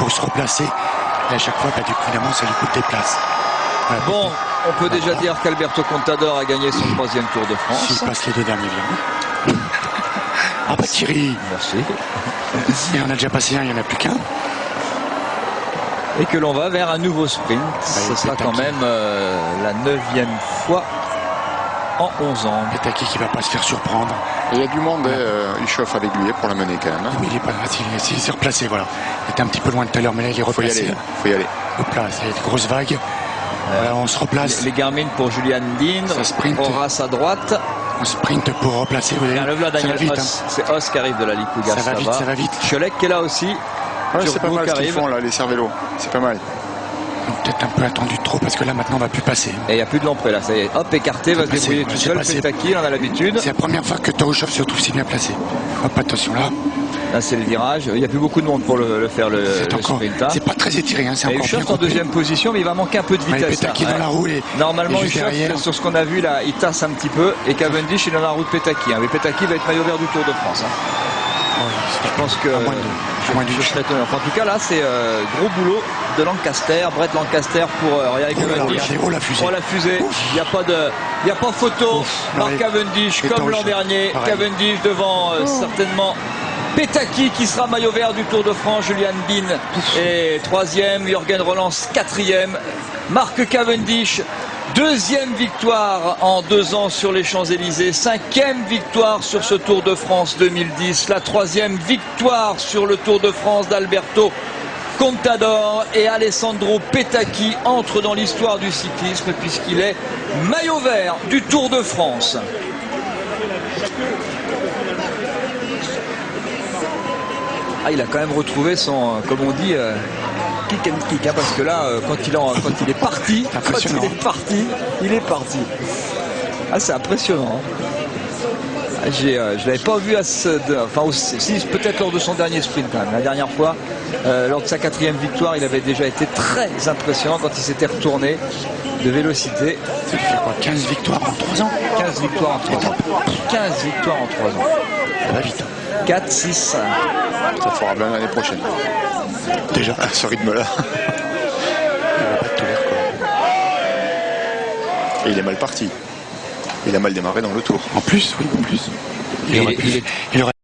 faut se replacer. Et à chaque fois, du coup, évidemment, ça lui coûte des places. Voilà, bon, on peut déjà dire qu'Alberto Contador a gagné son 3e Tour de France. s'il passe les 2 derniers virements. Ah bah Thierry. Merci. Et on a déjà passé un, il n'y en a plus qu'un. Et que l'on va vers un nouveau sprint. Ce sera quand même la 9e fois en 11 ans. Petaki qui va pas se faire surprendre. Et il y a du monde, il chauffe avec lui pour la mener quand même. Mais il est pas il s'est replacé, voilà. Il était un petit peu loin tout à l'heure, mais là il est replacé. Faut y aller. Hop là, c'est une grosse vague. Voilà, on se replace. Les Garmin pour Julian Dean. Ça sprint. Horace à droite. On sprint pour replacer. Vous Le là, ça va Daniel vite. Haas. C'est Haas qui arrive de la Liquigas. Ça va vite, ça va vite. Cholet qui est là aussi. Ouais, c'est pas mal ce qu'ils font là, les cervélos. C'est pas mal. Peut-être un peu attendu trop parce que là maintenant on va plus passer. Et il n'y a plus de Lompré là, ça y est. Hop, écarté, va se débrouiller tout seul. Petaki, on a l'habitude. C'est la première fois que Tauchov se retrouve si bien placé. Hop, attention là. Là c'est le virage. Il n'y a plus beaucoup de monde pour le faire le sprint. Hein. C'est pas très étiré, hein, c'est encore bien. Uchoff en 2e position, mais il va manquer un peu de vitesse. Petaki dans la roue. Normalement, Uchoff, sur ce qu'on a vu là, il tasse un petit peu. Et Cavendish, il est dans la roue de Petaki. Hein. Mais Petaki va être maillot vert du Tour de France. Hein. Je pense que je serais étonné. Enfin, en tout cas là c'est gros boulot de Lancaster, Brett Lancaster pour Cavendish. La fusée. Oh, la fusée. Il n'y a pas photo par Cavendish comme l'an dernier. Pareil. Cavendish devant certainement Petaki qui sera maillot vert du Tour de France. Julian Dean est 3e, Jürgen Roland 4e, Mark Cavendish 2e victoire en 2 ans sur les Champs-Élysées, 5e victoire sur ce Tour de France 2010, la 3e victoire sur le Tour de France d'Alberto Contador, et Alessandro Petaki entre dans l'histoire du cyclisme puisqu'il est maillot vert du Tour de France. Ah, il a quand même retrouvé son, comme on dit, kick and kick, hein, parce que là, quand il est parti, il est parti. Ah, c'est impressionnant. Hein. Je l'avais pas vu peut-être lors de son dernier sprint quand même. La dernière fois, lors de sa 4e victoire, il avait déjà été très impressionnant quand il s'était retourné de vélocité. Ça fait quoi, 15 victoires en 3 ans? 15 victoires en 3 ans. 15 victoires en 3 ans. Ça va vite. 4, 6, 5. Ça fera bien l'année prochaine. Déjà, À ce rythme-là. il va pas te l'air quoi. Et il est mal parti. Il a mal démarré dans le tour. En plus, oui, en plus. Il aurait